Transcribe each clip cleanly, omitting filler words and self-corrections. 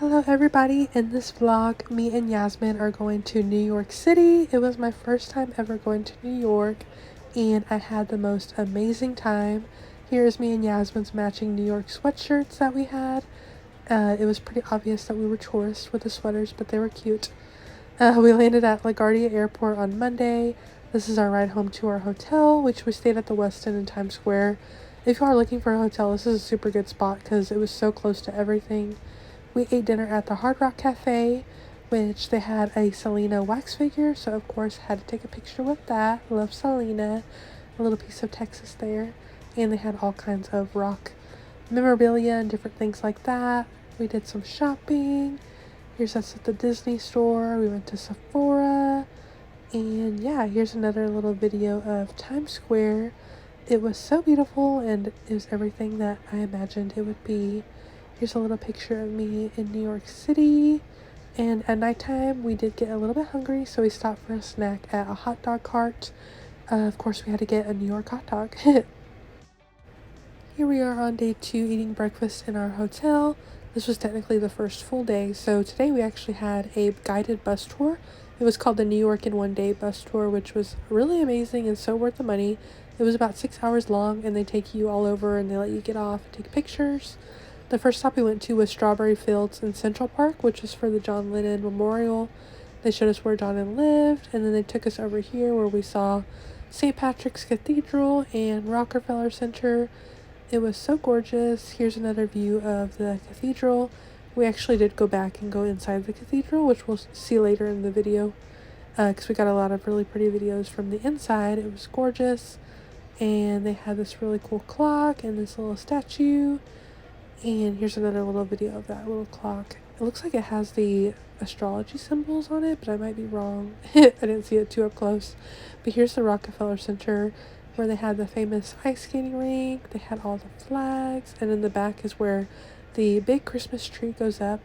Hello everybody, in this vlog, me and Yasmin are going to New York City. It was my first time ever going to New York and I had the most amazing time. Here's me and Yasmin's matching New York sweatshirts that we had. It was pretty obvious that we were tourists with the sweaters, but they were cute. We landed at LaGuardia Airport on Monday. This is our ride home to our hotel, which we stayed at the Westin in Times Square. If you are looking for a hotel, this is a super good spot because it was so close to everything. We ate dinner at the Hard Rock Cafe, which they had a Selena wax figure, so of course had to take a picture with that. Love Selena. A little piece of Texas there. And they had all kinds of rock memorabilia and different things like that. We did some shopping. Here's us at the Disney store. We went to Sephora. And yeah, here's another little video of Times Square. It was so beautiful and it was everything that I imagined it would be. Here's a little picture of me in New York City. And at nighttime, we did get a little bit hungry, so we stopped for a snack at a hot dog cart. Of course, we had to get a New York hot dog. Here we are on day 2 eating breakfast in our hotel. This was technically the first full day, so today we actually had a guided bus tour. It was called the New York in One Day bus tour, which was really amazing and so worth the money. It was about 6 hours long, and they take you all over and they let you get off and take pictures. The first stop we went to was Strawberry Fields in Central Park, which is for the John Lennon Memorial. They showed us where John Lennon lived, and then they took us over here where we saw St. Patrick's Cathedral and Rockefeller Center. It was so gorgeous. Here's another view of the cathedral. We actually did go back and go inside the cathedral, which we'll see later in the video, because we got a lot of really pretty videos from the inside. It was gorgeous, and they had this really cool clock and this little statue. And here's another little video of that little clock. It looks like it has the astrology symbols on it, but I might be wrong. I didn't see it too up close. But here's the Rockefeller Center, where they had the famous ice skating rink. They had all the flags, and in the back is where the big Christmas tree goes up,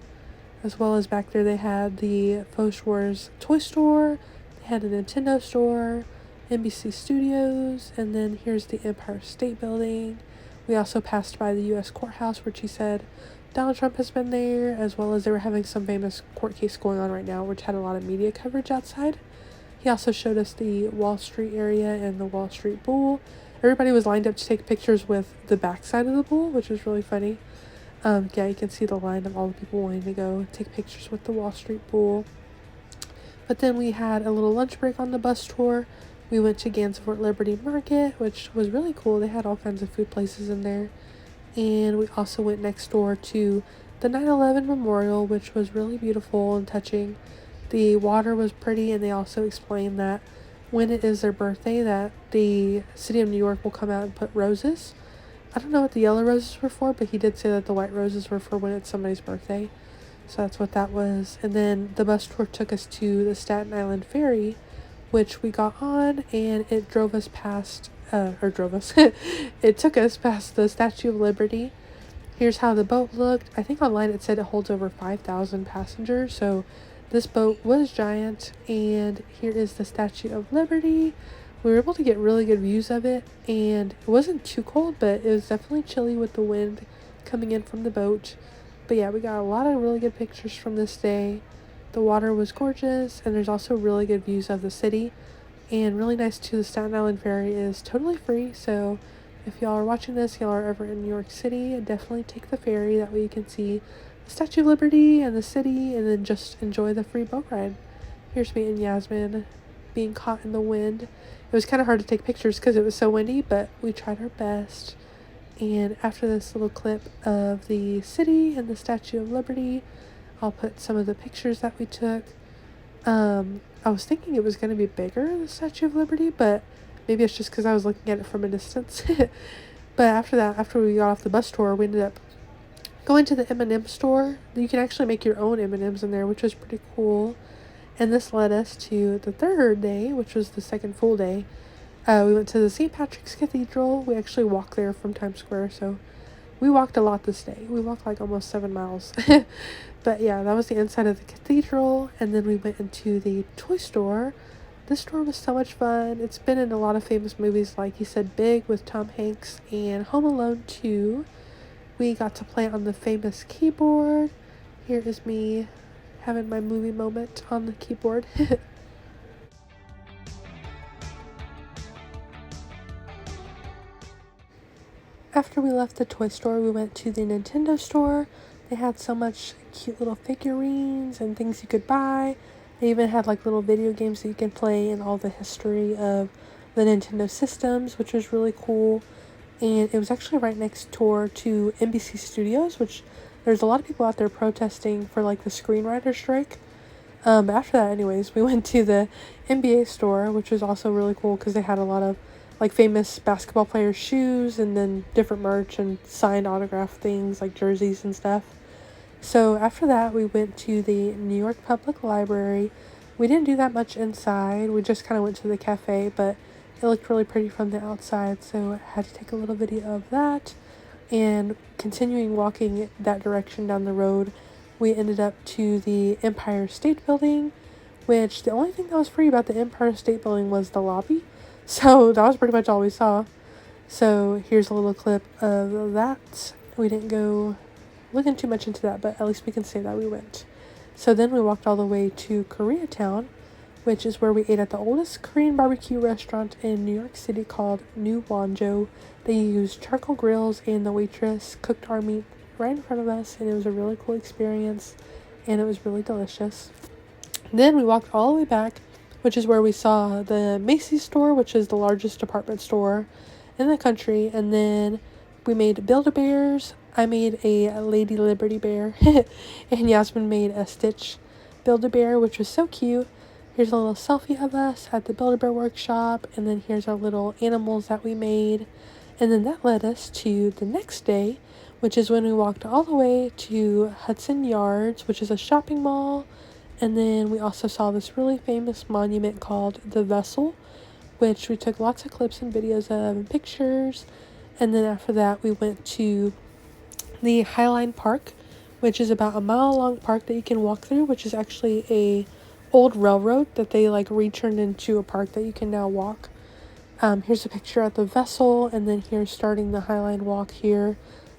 as well as back there they had the Faux Shores toy store. They had a Nintendo store, NBC Studios, and then here's the Empire State Building. We also passed by the U.S. courthouse, where she said Donald Trump has been there, as well as they were having some famous court case going on right now, which had a lot of media coverage outside. He also showed us the Wall Street area and the Wall Street Bull. Everybody was lined up to take pictures with the backside of the bull, which was really funny. Yeah, you can see the line of all the people wanting to go take pictures with the Wall Street Bull. But then we had a little lunch break on the bus tour. We went to Gansevoort Liberty Market, which was really cool. They had all kinds of food places in there. And we also went next door to the 9/11 Memorial, which was really beautiful and touching. The water was pretty, and they also explained that when it is their birthday, that the city of New York will come out and put roses. I don't know what the yellow roses were for, but he did say that the white roses were for when it's somebody's birthday. So that's what that was. And then the bus tour took us to the Staten Island Ferry, which we got on, and it drove us past, it took us past the Statue of Liberty. Here's how the boat looked. I think online it said it holds over 5,000 passengers, so this boat was giant. And here is the Statue of Liberty. We were able to get really good views of it, and it wasn't too cold, but it was definitely chilly with the wind coming in from the boat. But yeah, we got a lot of really good pictures from this day. The water was gorgeous, and there's also really good views of the city. And really nice too, the Staten Island Ferry is totally free, so if y'all are watching this, y'all are ever in New York City, definitely take the ferry. That way you can see the Statue of Liberty and the city, and then just enjoy the free boat ride. Here's me and Yasmin being caught in the wind. It was kind of hard to take pictures because it was so windy, but we tried our best. And after this little clip of the city and the Statue of Liberty, I'll put some of the pictures that we took. I was thinking it was going to be bigger, the Statue of Liberty, but maybe it's just because I was looking at it from a distance. But after that, after we got off the bus tour, we ended up going to the M&M store. You can actually make your own M&Ms in there, which was pretty cool. And this led us to the third day, which was the second full day. We went to the St. Patrick's Cathedral. We actually walked there from Times Square, so we walked a lot this day. We walked like almost 7 miles. But yeah, that was the inside of the cathedral. And then we went into the toy store. This store was so much fun. It's been in a lot of famous movies, like you said, Big with Tom Hanks and Home Alone 2. We got to play on the famous keyboard. Here is me having my movie moment on the keyboard. After we left the toy store, we went to the Nintendo store. They had so much cute little figurines and things you could buy. They even had like little video games that you can play and all the history of the Nintendo systems, which was really cool. And it was actually right next door to NBC Studios, which there's a lot of people out there protesting for like the screenwriter strike. But after that, anyways, we went to the NBA store, which was also really cool because they had a lot of like famous basketball players' shoes and then different merch and signed autograph things like jerseys and stuff. So after that, we went to the New York Public Library. We didn't do that much inside. We just kind of went to the cafe, but it looked really pretty from the outside, so I had to take a little video of that. And continuing walking that direction down the road, we ended up to the Empire State Building, which the only thing that was free about the Empire State Building was the lobby. So that was pretty much all we saw. So here's a little clip of that. We didn't go looking too much into that, but at least we can say that we went. So then we walked all the way to Koreatown, which is where we ate at the oldest Korean barbecue restaurant in New York City called New Wonjo. They used charcoal grills and the waitress cooked our meat right in front of us, and it was a really cool experience and it was really delicious. Then we walked all the way back, which is where we saw the Macy's store, which is the largest department store in the country, and then we made Build-A-Bears. I made a Lady Liberty Bear and Yasmin made a Stitch Build-A-Bear, which was so cute. Here's a little selfie of us at the Build-A-Bear workshop, and then here's our little animals that we made. And then that led us to the next day, which is when we walked all the way to Hudson Yards, which is a shopping mall. And then we also saw this really famous monument called the Vessel, which we took lots of clips and videos of and pictures. And then after that, we went to the Highline Park, which is about a mile-long park that you can walk through, which is actually a old railroad that they like returned into a park that you can now walk. Here's a picture at the Vessel, and then here's starting the Highline Walk here.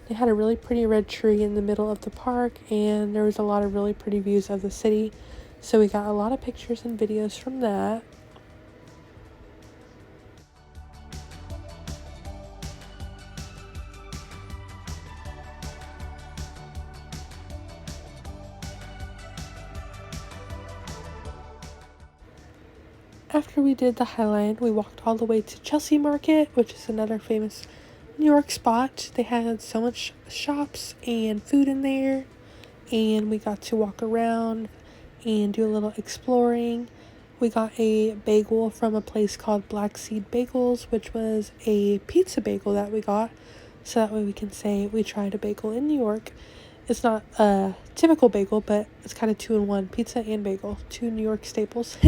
They had a really pretty red tree in the middle of the park, and there was a lot of really pretty views of the city. So we got a lot of pictures and videos from that. After we did the Highline, we walked all the way to Chelsea Market, which is another famous New York spot. They had so much shops and food in there, and we got to walk around and do a little exploring. We got a bagel from a place called Black Seed Bagels, which was a pizza bagel that we got, so that way we can say we tried a bagel in New York. It's not a typical bagel, but it's kind of 2-in-1, pizza and bagel, 2 New York staples.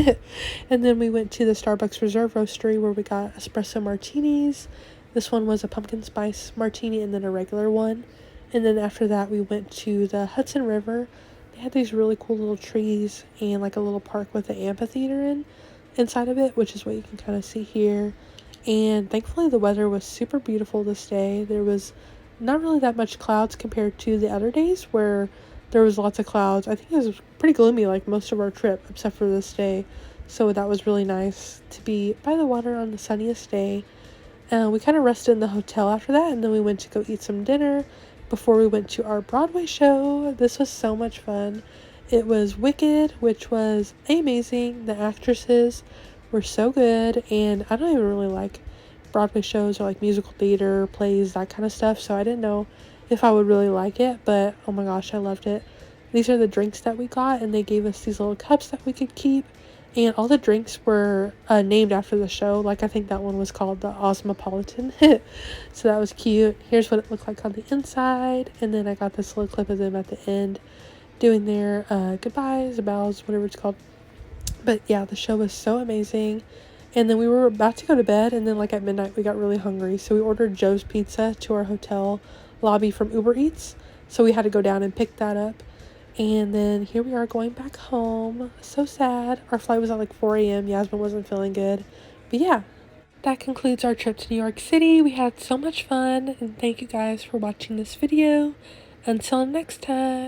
And then we went to the Starbucks Reserve Roastery where we got espresso martinis. This one was a pumpkin spice martini and then a regular one. And then after that, we went to the Hudson River. They had these really cool little trees and like a little park with an amphitheater inside of it, which is what you can kind of see here. And thankfully the weather was super beautiful this day. There was not really that much clouds compared to the other days where there was lots of clouds. I think it was pretty gloomy like most of our trip except for this day. So that was really nice to be by the water on the sunniest day. We kind of rested in the hotel after that, and then we went to go eat some dinner before we went to our Broadway show. This was so much fun. It was Wicked, which was amazing. The actresses were so good, and I don't even really like Broadway shows or like musical theater, plays, that kind of stuff, so I didn't know if I would really like it, but oh my gosh, I loved it. These are the drinks that we got, and they gave us these little cups that we could keep, and all the drinks were named after the show. Like I think that one was called the Osmopolitan. So that was cute. Here's what it looked like on the inside, and then I got this little clip of them at the end doing their goodbyes or bows, whatever it's called. But yeah, the show was so amazing. And then we were about to go to bed, and then like at midnight we got really hungry, so we ordered Joe's Pizza to our hotel lobby from Uber Eats, so we had to go down and pick that up. And then here we are going back home. So sad. Our flight was at like 4 a.m. Yasmin wasn't feeling good, but yeah, that concludes our trip to New York City. We had so much fun, and thank you guys for watching this video. Until next time.